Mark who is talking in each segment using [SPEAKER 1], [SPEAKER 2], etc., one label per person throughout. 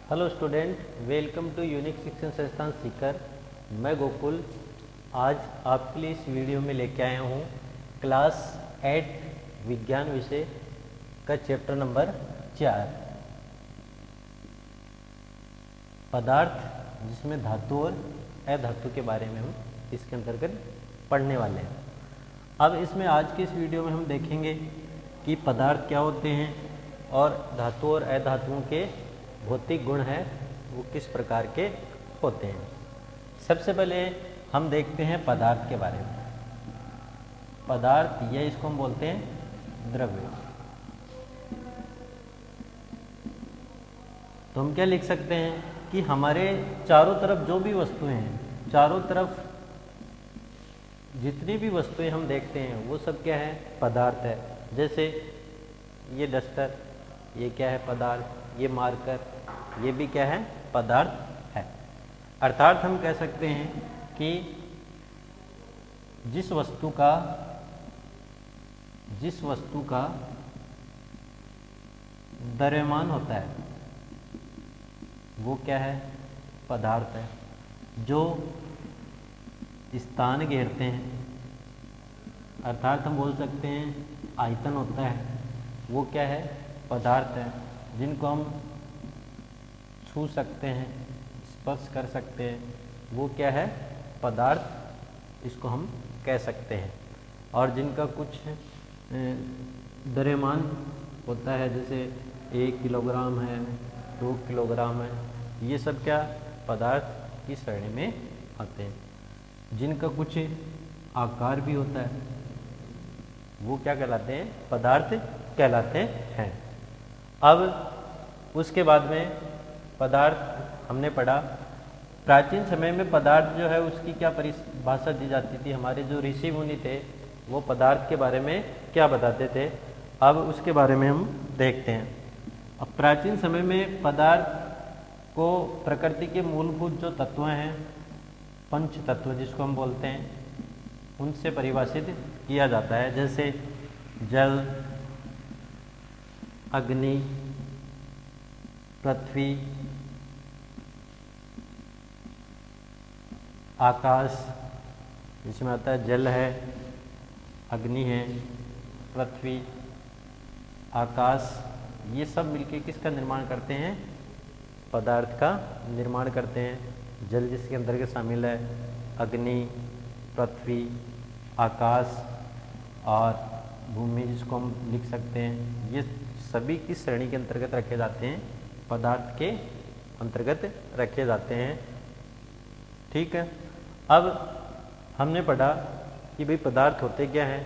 [SPEAKER 1] Hello student, welcome to Unique Shikshan Sansthan Sikar. मैं गोकुल आज आपके लिए इस वीडियो में लेके आया हूँ क्लास 8 विज्ञान विषय का चैप्टर नंबर 4 पदार्थ, जिसमें धातु और अधातु के बारे में हम इसके अंतर्गत पढ़ने वाले हैं। अब इसमें आज की इस वीडियो में हम देखेंगे कि पदार्थ क्या होते हैं और धातु और अधातुओं के भौतिक गुण हैं वो किस प्रकार के होते हैं। सबसे पहले हम देखते हैं पदार्थ के बारे में। पदार्थ या इसको हम बोलते हैं द्रव्य। तो हम क्या लिख सकते हैं कि हमारे चारों तरफ जो भी वस्तुएं हैं, चारों तरफ जितनी भी वस्तुएं हम देखते हैं वो सब क्या है, पदार्थ है। जैसे ये डस्टर, ये क्या है, पदार्थ। ये मार्कर, ये भी क्या है, पदार्थ है। अर्थात हम कह सकते हैं कि जिस वस्तु का द्रव्यमान होता है वो क्या है, पदार्थ है। जो स्थान घेरते हैं, अर्थात हम बोल सकते हैं आयतन होता है, वो क्या है, पदार्थ है। जिनको हम छू सकते हैं, स्पर्श कर सकते हैं, वो क्या है, पदार्थ, इसको हम कह सकते हैं। और जिनका कुछ द्रव्यमान होता है, जैसे 1 किलोग्राम है, 2 किलोग्राम है, ये सब क्या पदार्थ की श्रेणी में आते हैं। जिनका कुछ आकार भी होता है वो क्या कहलाते हैं, पदार्थ कहलाते हैं। अब उसके बाद में पदार्थ हमने पढ़ा। प्राचीन समय में पदार्थ जो है उसकी क्या परिभाषा दी जाती थी। हमारे जो ऋषि मुनि थे वो पदार्थ के बारे में क्या बताते थे, अब उसके बारे में हम देखते हैं। अब प्राचीन समय में पदार्थ को प्रकृति के मूलभूत जो तत्व हैं, पंच तत्व जिसको हम बोलते हैं, उनसे परिभाषित किया जाता है। जैसे जल, अग्नि, पृथ्वी, आकाश, जिसमें आता है जल है, अग्नि है, पृथ्वी, आकाश, ये सब मिलके किसका निर्माण करते हैं, पदार्थ का निर्माण करते हैं। जल जिसके अंतर्गत शामिल है, अग्नि, पृथ्वी, आकाश और भूमि जिसको हम लिख सकते हैं, ये सभी किस श्रेणी के अंतर्गत रखे जाते हैं, पदार्थ के अंतर्गत रखे जाते हैं। ठीक है। अब हमने पढ़ा कि भाई पदार्थ होते क्या हैं,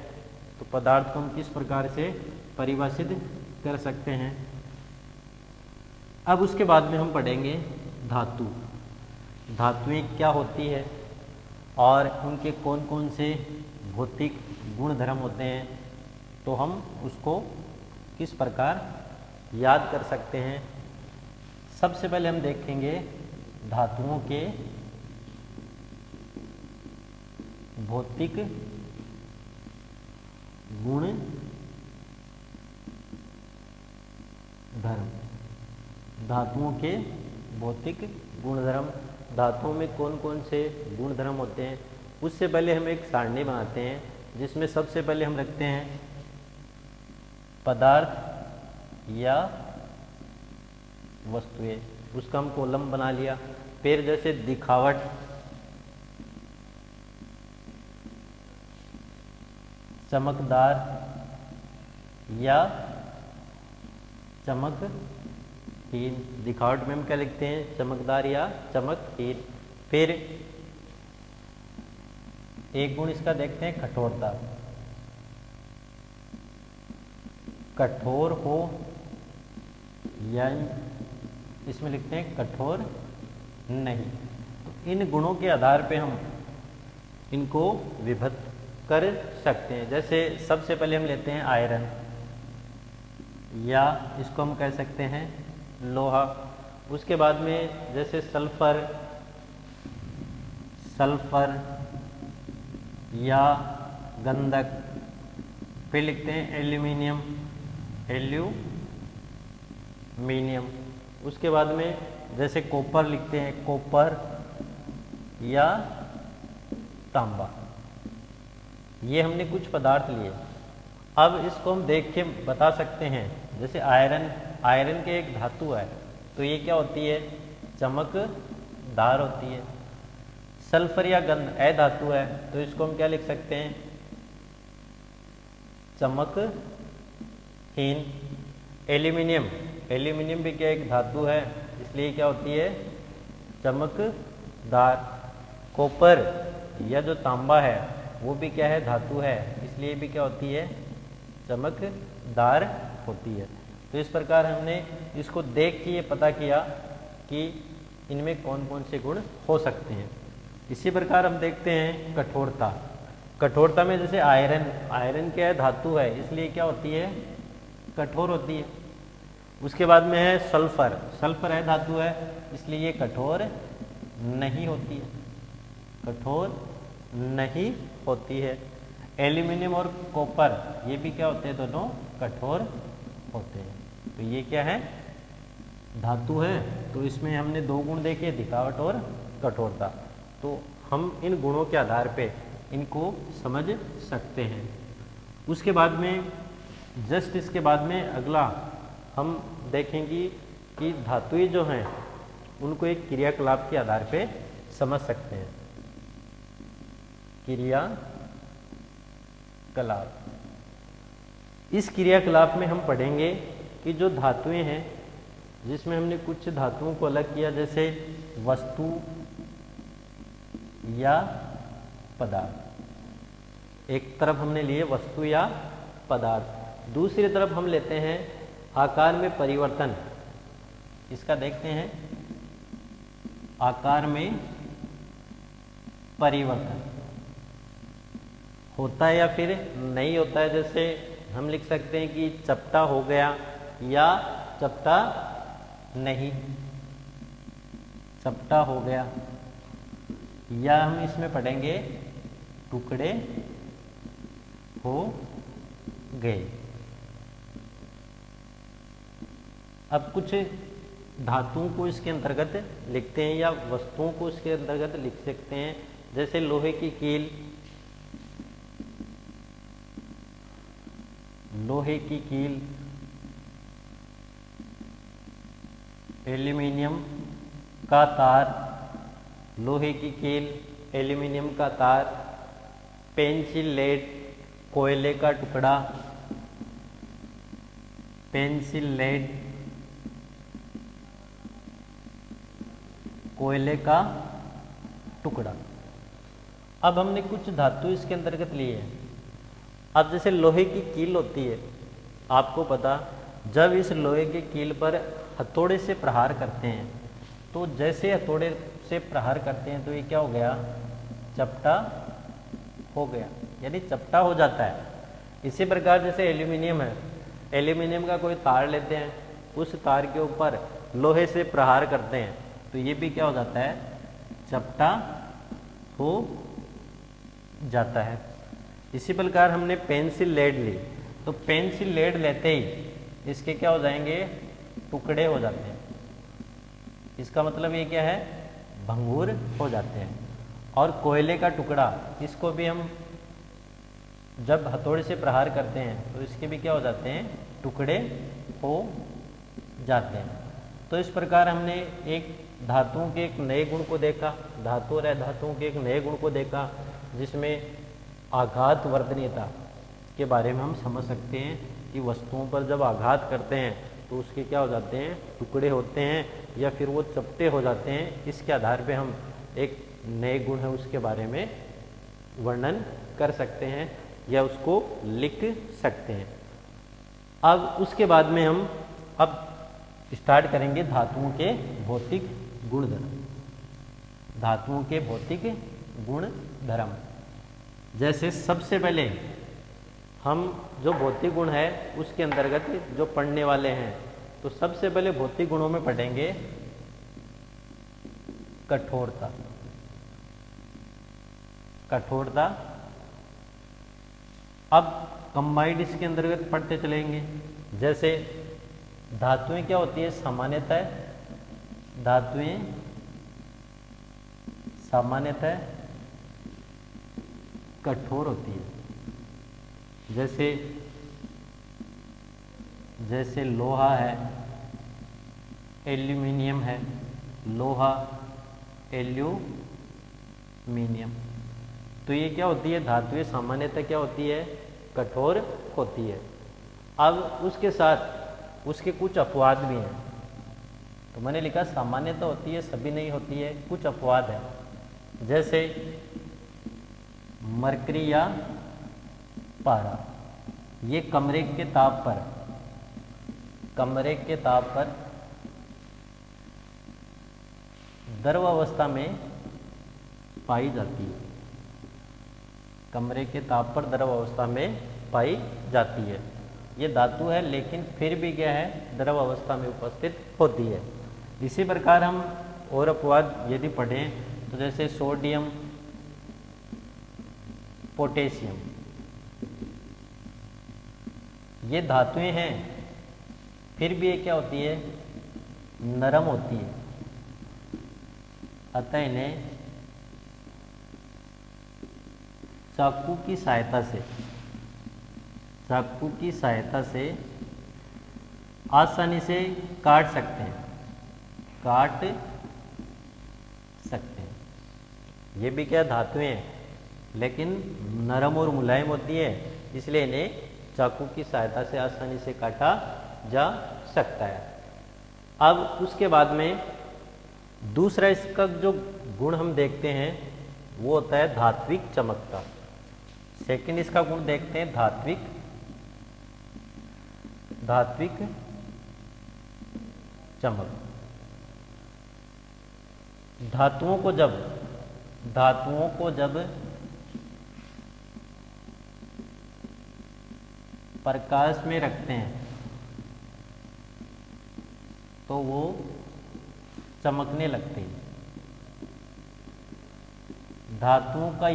[SPEAKER 1] तो पदार्थ को हम किस प्रकार से परिभाषित कर सकते हैं। अब उसके बाद में हम पढ़ेंगे धातु। धातुएं क्या होती है और उनके कौन कौन से भौतिक गुण धर्म होते हैं, तो हम उसको किस प्रकार याद कर सकते हैं। सबसे पहले हम देखेंगे धातुओं के भौतिक गुण धर्म। धातुओं के भौतिक गुण धर्म, धातुओं में कौन कौन से गुण धर्म होते हैं, उससे पहले हम एक सारणी बनाते हैं जिसमें सबसे पहले हम रखते हैं पदार्थ या वस्तुएं, उसका हम कॉलम बना लिया। फिर जैसे दिखावट, चमकदार या चमकहीन। दिखावट में हम क्या लिखते हैं, चमकदार या चमकहीन। फिर एक गुण इसका देखते हैं कठोरता, कठोर हो या इसमें लिखते हैं कठोर नहीं। तो इन गुणों के आधार पे हम इनको विभक्त कर सकते हैं। जैसे सबसे पहले हम लेते हैं आयरन, या इसको हम कह सकते हैं लोहा। उसके बाद में जैसे सल्फर, सल्फर या गंधक। फिर लिखते हैं एल्यूमिनियम, एल्यूमिनियम। उसके बाद में जैसे कॉपर लिखते हैं, कॉपर या तांबा, ये हमने कुछ पदार्थ लिए। अब इसको हम देख के बता सकते हैं, जैसे आयरन, आयरन के एक धातु है तो ये क्या होती है, चमकदार होती है। सल्फर या गंध अधातु है तो इसको हम क्या लिख सकते हैं, चमकहीन। एल्यूमिनियम, एल्यूमिनियम भी क्या एक धातु है, इसलिए क्या होती है, चमकदार। कॉपर या जो तांबा है वो भी क्या है, धातु है, इसलिए भी क्या होती है, चमकदार होती है। तो इस प्रकार हमने इसको देख के ये पता किया कि इनमें कौन कौन से गुण हो सकते हैं। इसी प्रकार हम देखते हैं कठोरता। कठोरता में जैसे आयरन, आयरन क्या है, धातु है, इसलिए क्या होती है, कठोर होती है। उसके बाद में है सल्फर, सल्फर है धातु है, इसलिए ये कठोर नहीं होती है, कठोर नहीं होती है। एल्यूमिनियम और कॉपर ये भी क्या होते हैं, दोनों कठोर होते हैं। तो ये क्या है, धातु है, तो इसमें हमने दो गुण देखे, दिखावट और कठोरता। तो हम इन गुणों के आधार पे इनको समझ सकते हैं। उसके बाद में जस्ट इसके बाद में अगला हम देखेंगे कि धातुएं जो हैं उनको एक क्रियाकलाप के आधार पे समझ सकते हैं। क्रियाकलाप, इस क्रियाकलाप में हम पढ़ेंगे कि जो धातुएं हैं, जिसमें हमने कुछ धातुओं को अलग किया, जैसे वस्तु या पदार्थ। एक तरफ हमने लिए वस्तु या पदार्थ, दूसरी तरफ हम लेते हैं आकार में परिवर्तन। इसका देखते हैं, आकार में परिवर्तन होता है या फिर नहीं होता है। जैसे हम लिख सकते हैं कि चपटा हो गया या चपटा नहीं, चपटा हो गया। या हम इसमें पढ़ेंगे टुकड़े हो गए। अब कुछ धातुओं को इसके अंतर्गत लिखते हैं या वस्तुओं को इसके अंतर्गत लिख सकते हैं। जैसे लोहे की कील, लोहे की कील, एल्यूमिनियम का तार, लोहे की कील, एल्यूमिनियम का तार, पेंसिल लेड, कोयले का टुकड़ा, पेंसिल लेड, कोयले का टुकड़ा। अब हमने कुछ धातु इसके अंतर्गत लिए हैं। अब जैसे लोहे की कील होती है, आपको पता, जब इस लोहे की कील पर हथौड़े से प्रहार करते हैं तो जैसे हथौड़े से प्रहार करते हैं तो ये क्या हो गया, चपटा हो गया, यानी चपटा हो जाता है। इसी प्रकार जैसे एल्यूमिनियम है, एल्यूमिनियम का कोई तार लेते हैं, उस तार के ऊपर लोहे से प्रहार करते हैं तो ये भी क्या हो जाता है, चपटा हो जाता है। इसी प्रकार हमने पेंसिल लेड ली, तो पेंसिल लेड लेते ही इसके क्या हो जाएंगे, टुकड़े हो जाते हैं। इसका मतलब ये क्या है, भंगूर हो जाते हैं। और कोयले का टुकड़ा, इसको भी हम जब हथौड़े से प्रहार करते हैं तो इसके भी क्या हो जाते हैं, टुकड़े हो जाते हैं। तो इस प्रकार हमने एक धातुओं के एक नए गुण को देखा, धातु और अधातुओं के एक नए गुण को देखा, जिसमें आघात वर्धनीयता के बारे में हम समझ सकते हैं कि वस्तुओं पर जब आघात करते हैं तो उसके क्या हो जाते हैं, टुकड़े होते हैं या फिर वो चपटे हो जाते हैं। इसके आधार पे हम एक नए गुण है उसके बारे में वर्णन कर सकते हैं या उसको लिख सकते हैं। अब उसके बाद में हम अब स्टार्ट करेंगे धातुओं के भौतिक गुणधर्म। धातुओं के भौतिक गुणधर्म, जैसे सबसे पहले हम जो भौतिक गुण है उसके अंतर्गत जो पढ़ने वाले हैं, तो सबसे पहले भौतिक गुणों में पढ़ेंगे कठोरता। कठोरता अब कंबाइंड इसके अंतर्गत पढ़ते चलेंगे। जैसे धातुएं क्या होती है, सामान्यतः धातुएं सामान्यतः कठोर होती है, जैसे लोहा है, एल्यूमिनियम है, लोहा, एल्यूमिनियम। तो ये क्या होती है, धातुएं सामान्यतः क्या होती है, कठोर होती है। अब उसके साथ उसके कुछ अपवाद भी हैं। तो मैंने लिखा सामान्यतः होती है, सभी नहीं होती है, कुछ अपवाद है। जैसे मरकरी या पारा, ये कमरे के ताप पर द्रव अवस्था में पाई जाती है। कमरे के ताप पर द्रव अवस्था में पाई जाती है। ये धातु है, लेकिन फिर भी क्या है, द्रव अवस्था में उपस्थित होती है। इसी प्रकार हम और अपवाद यदि पढ़ें तो जैसे सोडियम, पोटेशियम, ये धातुएं हैं, फिर भी ये क्या होती है, नरम होती है। अतः इन्हें चाकू की सहायता से आसानी से काट सकते हैं। ये भी क्या धातुएं हैं, लेकिन नरम और मुलायम होती है, इसलिए इन्हें चाकू की सहायता से आसानी से काटा जा सकता है। अब उसके बाद में दूसरा इसका जो गुण हम देखते हैं वो होता है धात्विक चमकता। सेकंड इसका गुण देखते हैं धात्विक चमक। धातुओं को जब प्रकाश में रखते हैं तो वो चमकने लगते हैं। धातुओं का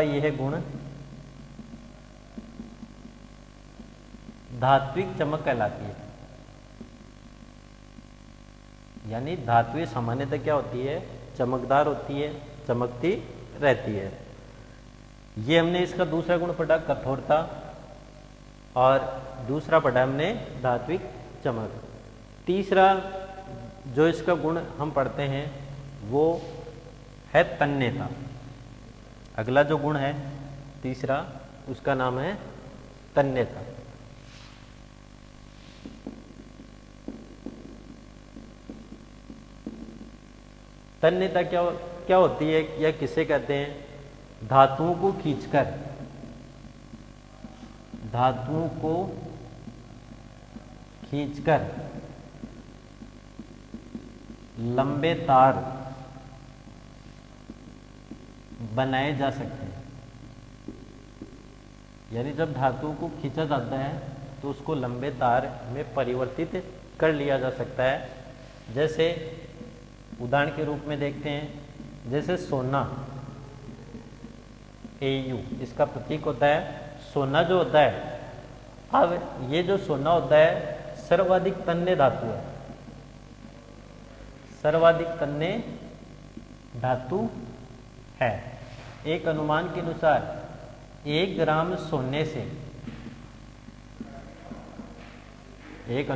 [SPEAKER 1] यह गुण धात्विक चमक कहलाती है। यानी धातुएं सामान्यतः क्या होती है, चमकदार होती है, चमकती रहती है। ये हमने इसका दूसरा गुण पढ़ा कठोरता, और दूसरा पढ़ा हमने धात्विक चमक। तीसरा जो इसका गुण हम पढ़ते हैं वो है तन्यता। अगला जो गुण है तीसरा, उसका नाम है तन्यता। तन्यता क्या होती है या किसे कहते हैं, धातुओं को खींचकर लंबे तार बनाए जा सकते हैं। यानी जब धातुओं को खींचा जाता है तो उसको लंबे तार में परिवर्तित कर लिया जा सकता है। जैसे उदाहरण के रूप में देखते हैं, जैसे सोना, Au इसका प्रतीक होता है। सोना जो होता है, अब ये जो सोना होता है सर्वाधिक तन्य धातु है, सर्वाधिक तन्य धातु है। एक अनुमान के अनुसार 1 ग्राम सोने से, 1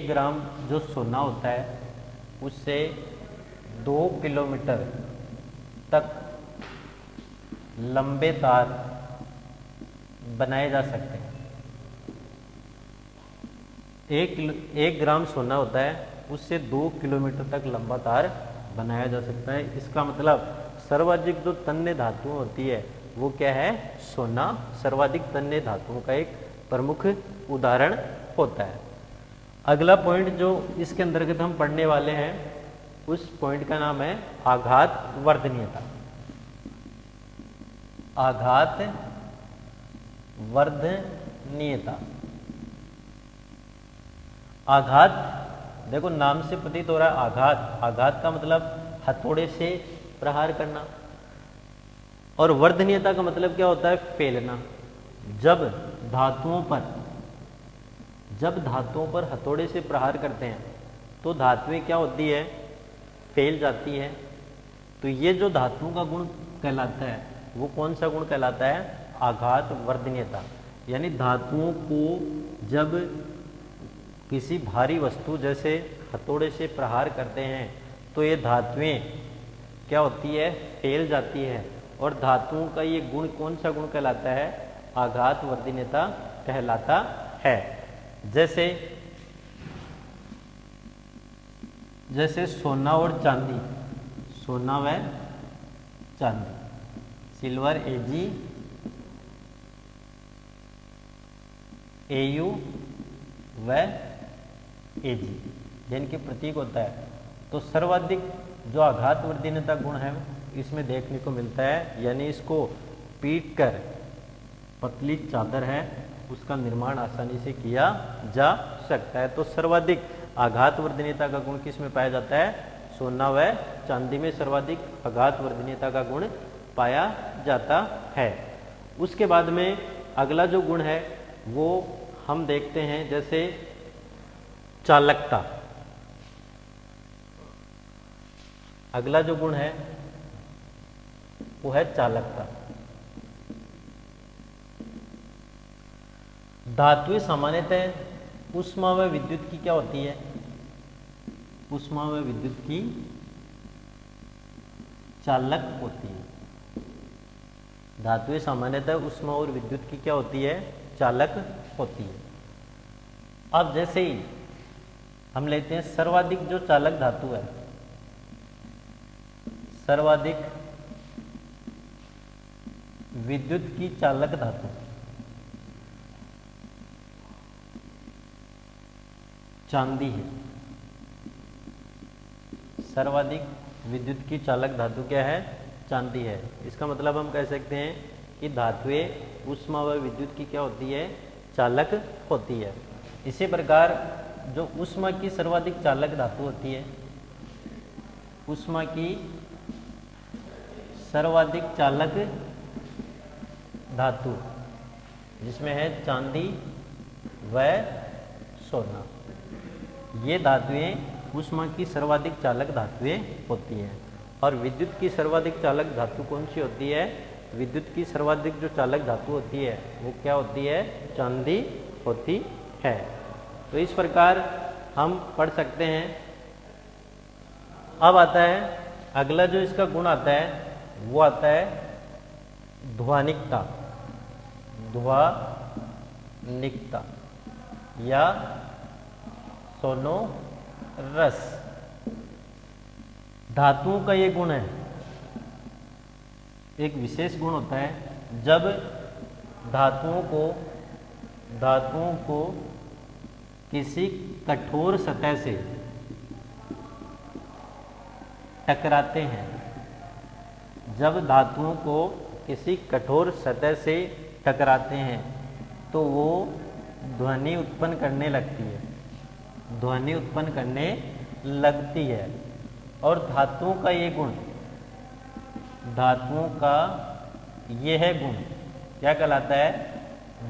[SPEAKER 1] ग्राम जो सोना होता है उससे 2 किलोमीटर तक लंबे तार बनाए जा सकते हैं। 1 ग्राम सोना होता है, उससे 2 किलोमीटर तक लंबा तार बनाया जा सकता है। इसका मतलब सर्वाधिक जो तन्य धातु होती है वो क्या है, सोना सर्वाधिक तन्य धातुओं का एक प्रमुख उदाहरण होता है। अगला पॉइंट जो इसके अंतर्गत हम पढ़ने वाले हैं उस पॉइंट का नाम है आघात वर्धनीयता। आघात वर्धनीयता। आघात, देखो नाम से प्रतीत हो रहा है आघात का मतलब हथौड़े से प्रहार करना, और वर्धनीयता का मतलब क्या होता है, फैलना। जब जब धातुओं पर हथौड़े से प्रहार करते हैं तो धातुएं क्या होती है, फैल जाती है। तो ये जो धातुओं का गुण कहलाता है वो कौन सा गुण कहलाता है, आघात वर्धनीयता। यानी धातुओं को जब किसी भारी वस्तु जैसे हथौड़े से प्रहार करते हैं तो ये धातुएं क्या होती है, फैल जाती है। और धातुओं का ये गुण कौन सा गुण कहलाता है, आघात वर्धनीयता कहलाता है। जैसे सोना और चांदी, सोना व चांदी, सिल्वर Ag, Au व Ag, जिनके प्रतीक होता है। तो सर्वाधिक जो आघात वर्धनीयता गुण है इसमें देखने को मिलता है। यानी इसको पीट कर पतली चादर है उसका निर्माण आसानी से किया जा सकता है। तो सर्वाधिक आघात वर्धनीयता का गुण किस में पाया जाता है, सोना व चांदी में सर्वाधिक आघात वर्धनीयता का गुण पाया जाता है। उसके बाद में अगला जो गुण है वो हम देखते हैं, जैसे चालकता। अगला जो गुण है वो है चालकता। धातुएं सामान्यतः ऊष्मा व विद्युत की क्या होती है, ऊष्मा व विद्युत की चालक होती है। धातुएं सामान्यतः ऊष्मा और विद्युत की क्या होती है, चालक होती है। अब जैसे ही हम लेते हैं सर्वाधिक जो चालक धातु है, सर्वाधिक विद्युत की चालक धातु चांदी है। सर्वाधिक विद्युत की चालक धातु क्या है, चांदी है। इसका मतलब हम कह सकते हैं कि धातुएं ऊष्मा व विद्युत की क्या होती है, चालक होती है। इसी प्रकार जो ऊष्मा की सर्वाधिक चालक धातु होती है, ऊष्मा की सर्वाधिक चालक धातु जिसमें है चांदी व सोना, ये धातुएं ऊष्मा की सर्वाधिक चालक धातुएं होती हैं। और विद्युत की सर्वाधिक चालक धातु कौन सी होती है, विद्युत की सर्वाधिक जो चालक धातु होती है वो क्या होती है, चांदी होती है। तो इस प्रकार हम पढ़ सकते हैं। अब आता है अगला जो इसका गुण आता है वो आता है ध्वनिकता, ध्वनिकता या सोनोरस। धातुओं का ये गुण है, एक विशेष गुण होता है जब धातुओं को किसी कठोर सतह से टकराते हैं, जब धातुओं को किसी कठोर सतह से टकराते हैं तो वो ध्वनि उत्पन्न करने लगती है, ध्वनि उत्पन्न करने लगती है। और धातुओं का ये गुण, धातुओं का यह गुण क्या कहलाता है,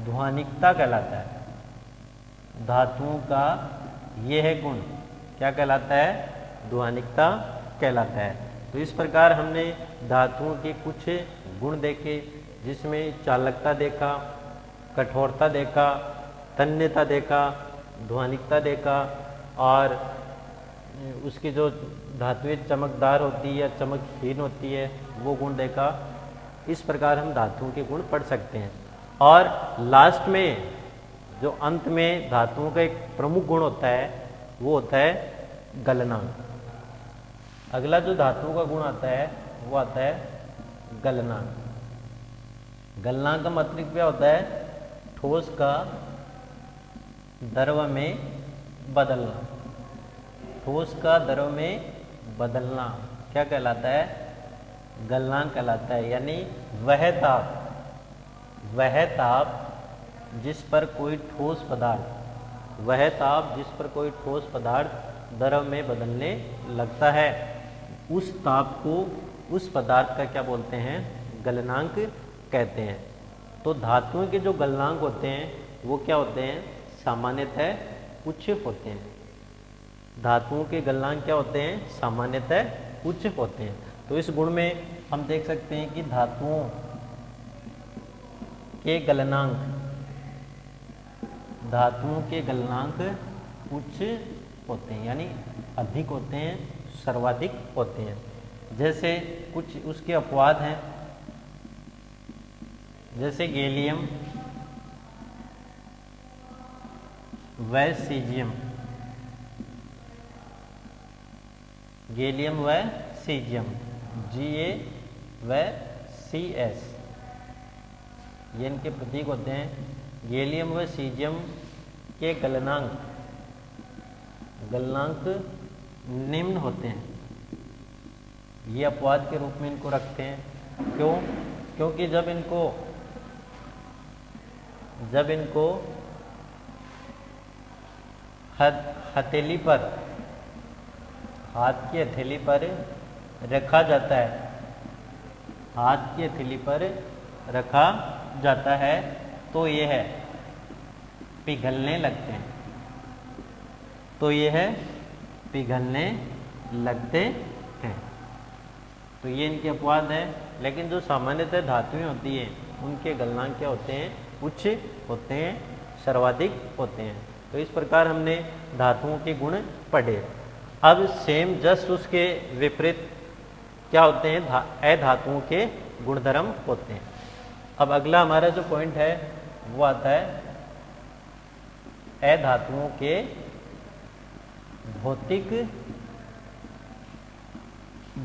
[SPEAKER 1] ध्वनिकता कहलाता है। धातुओं का यह गुण क्या कहलाता है, ध्वनिकता कहलाता है। तो इस प्रकार हमने धातुओं के कुछ गुण देखे, जिसमें चालकता देखा, कठोरता देखा, तन्यता देखा, ध्वनिकता देखा, और उसकी जो धातुएं चमकदार होती है या चमकहीन होती है वो गुण देखा। इस प्रकार हम धातुओं के गुण पढ़ सकते हैं। और लास्ट में जो अंत में धातुओं का एक प्रमुख गुण होता है वो होता है गलनांक। अगला जो धातुओं का गुण आता है वो आता है गलनांक। गलनांक का मतलब क्या होता है, ठोस का द्रव में बदलना, ठोस का द्रव में बदलना क्या कहलाता है, गलनांक कहलाता है। यानी वह ताप जिस पर कोई ठोस पदार्थ, वह ताप जिस पर कोई ठोस पदार्थ द्रव में बदलने लगता है, उस ताप को, उस पदार्थ का क्या बोलते हैं, गलनांक कहते हैं। तो धातुओं के जो गलनांक होते हैं वो क्या होते हैं, सामान्यतः उच्च होते हैं। धातुओं के गलनांक क्या होते हैं? सामान्यतः उच्च होते हैं। तो इस गुण में हम देख सकते हैं कि धातुओं के गलनांक उच्च होते हैं, यानी अधिक होते हैं, सर्वाधिक होते हैं। जैसे कुछ उसके अपवाद हैं, जैसे गैलियम व सीजियम, गैलियम व सीजियम, Ga व Cs, ये इनके प्रतीक होते हैं। गैलियम व सीजियम के गलनांक निम्न होते हैं, ये अपवाद के रूप में इनको रखते हैं। क्यों? क्योंकि जब इनको हथेली पर, हाथ की हथेली पर रखा जाता है, हाथ की हथेली पर रखा जाता है तो यह पिघलने लगते हैं, हैं। तो ये इनके अपवाद हैं। लेकिन जो सामान्यतः धातुएं होती हैं उनके गलनांक क्या होते हैं? उच्च होते हैं, सर्वाधिक होते हैं। तो इस प्रकार हमने धातुओं के गुण पढ़े। अब सेम जस्ट उसके विपरीत क्या होते हैं? अधातुओं के गुणधर्म होते हैं। अब अगला हमारा जो पॉइंट है वो आता है अधातुओं के भौतिक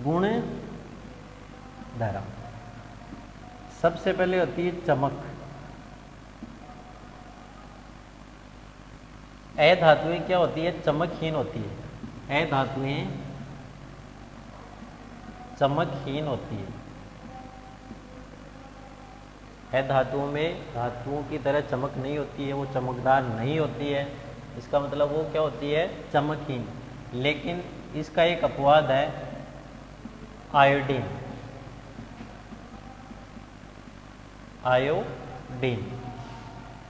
[SPEAKER 1] गुण धर्म। सबसे पहले होती है चमक। अधातुएं क्या होती है? चमकहीन होती है। अधातुएं चमकहीन होती है। अधातुओं में धातुओं की तरह चमक नहीं होती है, वो चमकदार नहीं होती है। इसका मतलब वो क्या होती है? चमकहीन। लेकिन इसका एक अपवाद है आयोडीन।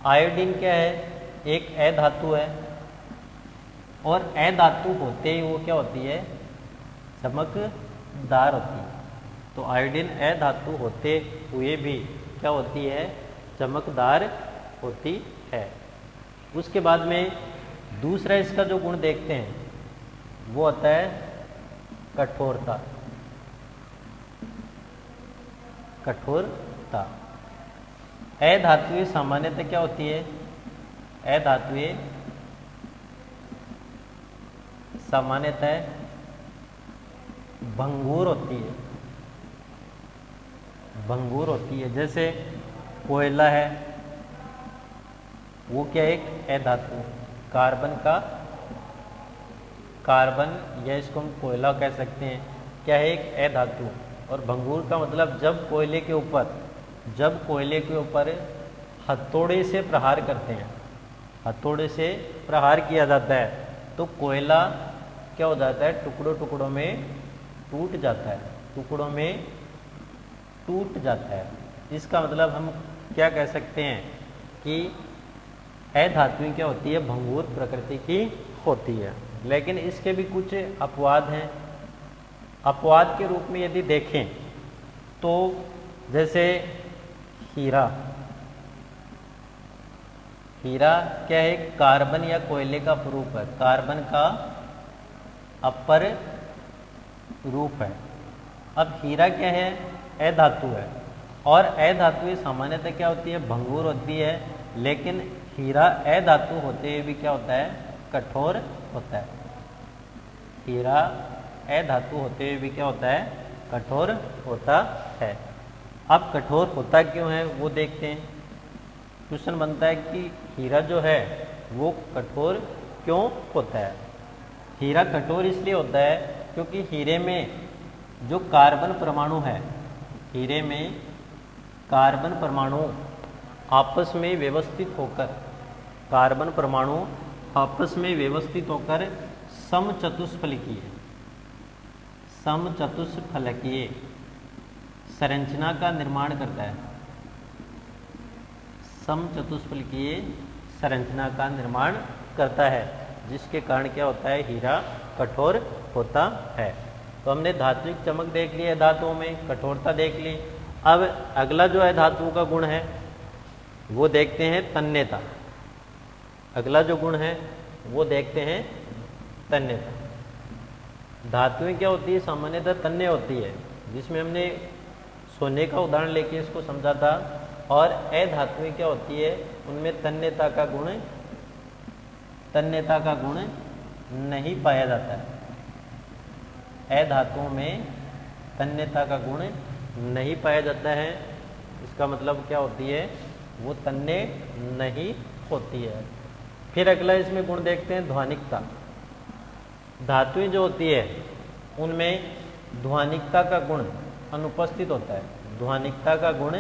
[SPEAKER 1] आयोडीन क्या है? एक अधातु है और अधातु होते ही वो क्या होती है? चमकदार होती है। तो आयोडीन अधातु होते हुए भी क्या होती है? चमकदार होती है। उसके बाद में दूसरा इसका जो गुण देखते हैं वो होता है कठोरता। अधातुएं सामान्यतः क्या होती है? अधातुएं सामान्यतः भंगुर होती है। जैसे कोयला है, वो क्या? एक अधातु, कार्बन या इसको हम कोयला कह सकते हैं, क्या है? एक अधातु। और भंगुर का मतलब जब कोयले के ऊपर हथौड़े से प्रहार करते हैं, हथौड़े से प्रहार किया जाता है तो कोयला क्या हो जाता है? टुकड़ों में टूट जाता है। इसका मतलब हम क्या कह सकते हैं कि अधातुएं क्या होती है? भंगुर प्रकृति की होती है। लेकिन इसके भी कुछ अपवाद हैं। अपवाद के रूप में यदि देखें तो जैसे हीरा क्या है? कार्बन या कोयले का रूप है, कार्बन का अपर रूप है। अब हीरा क्या है? अधातु है। और अधातुएं सामान्यतः क्या होती है? भंगुर होती है। लेकिन हीरा अधातु होते हुए भी क्या होता है? कठोर होता है। हीरा अधातु होते हुए भी क्या होता है? कठोर होता है। अब कठोर होता क्यों है वो देखते हैं। क्वेश्चन बनता है कि हीरा जो है वो कठोर क्यों होता है? हीरा कठोर इसलिए होता है क्योंकि हीरे में जो कार्बन परमाणु है, हीरे में कार्बन परमाणु आपस में व्यवस्थित होकर समचतुष्फलकीय संरचना का निर्माण करता है। समचतुष्फलकीय संरचना का निर्माण करता है, जिसके कारण क्या होता है, हीरा कठोर होता है। तो हमने धात्विक चमक देख ली है धातुओं में, कठोरता देख ली। अब अगला जो है धातुओं का गुण है वो देखते हैं तन्यता। अगला जो गुण है वो देखते हैं तन्यता। धातुएं क्या होती है, सामान्यतः तन्य होती है, जिसमें हमने सोने का उदाहरण लेके इसको समझा था। और अधातुएं क्या होती है, उनमें तन्यता का गुण नहीं पाया जाता है। अधातुओं में तन्यता का गुण नहीं पाया जाता है, इसका मतलब क्या होती है, वो तन्य नहीं होती है। फिर अगला इसमें गुण देखते हैं ध्वनिकता। धातुएं जो होती है उनमें ध्वनिकता का गुण अनुपस्थित होता है। ध्वनिकता का गुण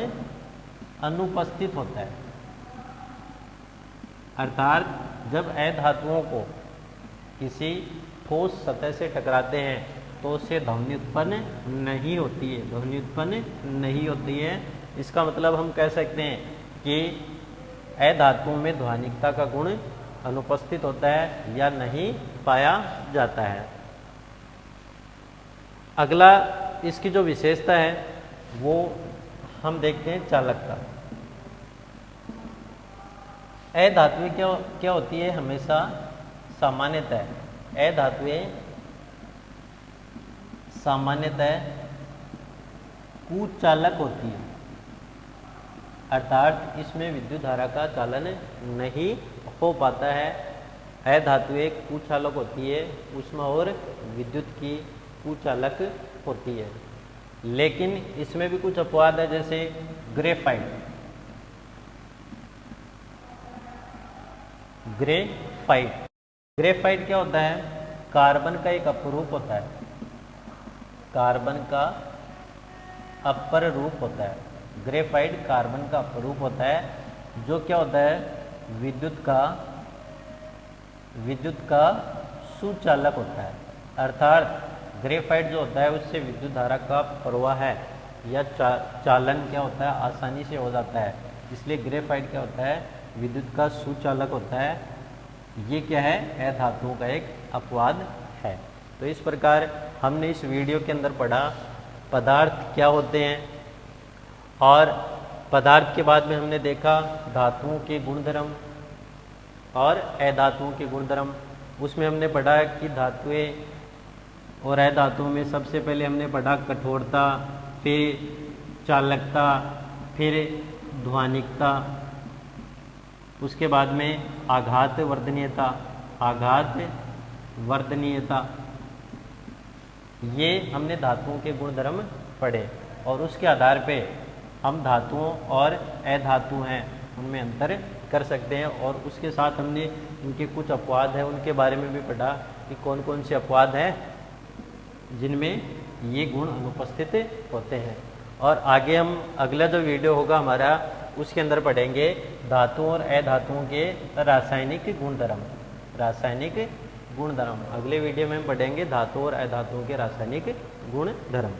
[SPEAKER 1] अनुपस्थित होता है, अर्थात जब अधातुओं को किसी ठोस सतह से टकराते हैं तो उससे ध्वनि उत्पन्न नहीं होती है, ध्वनि उत्पन्न नहीं होती है। इसका मतलब हम कह सकते हैं कि अधातुओं में ध्वनिकता का गुण अनुपस्थित होता है या नहीं पाया जाता है। अगला इसकी जो विशेषता है वो हम देखते हैं चालकता। अधातुएं क्या होती है, हमेशा सामान्यतः कुचालक होती है, अर्थात इसमें विद्युत धारा का चालन नहीं हो पाता है। अधातुएं कुचालक होती है, ऊष्मा और विद्युत की कुचालक होती है। लेकिन इसमें भी कुछ अपवाद है, जैसे ग्रेफाइट क्या होता है, कार्बन का एक अपरूप होता है, कार्बन का अपर रूप होता है। ग्रेफाइट कार्बन का अपरूप होता है, जो क्या होता है, विद्युत का सुचालक होता है। अर्थात ग्रेफाइट जो होता है उससे विद्युत धारा का प्रवाह है या चालन क्या होता है, आसानी से हो जाता है। इसलिए ग्रेफाइट क्या होता है, विद्युत का सुचालक होता है। ये क्या है, अधातुओं का एक अपवाद है। तो इस प्रकार हमने इस वीडियो के अंदर पढ़ा पदार्थ क्या होते हैं, और पदार्थ के बाद में हमने देखा धातुओं के गुणधर्म और अधातुओं के गुणधर्म। उसमें हमने पढ़ा कि धातुएं और अधातुओं में सबसे पहले हमने पढ़ा कठोरता, फिर चालकता, फिर ध्वनिकता, उसके बाद में आघात वर्धनीयता। ये हमने धातुओं के गुणधर्म पढ़े, और उसके आधार पे हम धातुओं और अधातु हैं उनमें अंतर कर सकते हैं। और उसके साथ हमने इनके कुछ अपवाद हैं उनके बारे में भी पढ़ा कि कौन कौन से अपवाद हैं जिनमें ये गुण अनुपस्थित होते हैं। और आगे हम अगला जो वीडियो होगा हमारा उसके अंदर पढ़ेंगे धातुओं और अधातुओं के रासायनिक गुणधर्म। अगले वीडियो में हम पढ़ेंगे धातुओं और अधातुओं के रासायनिक गुणधर्म।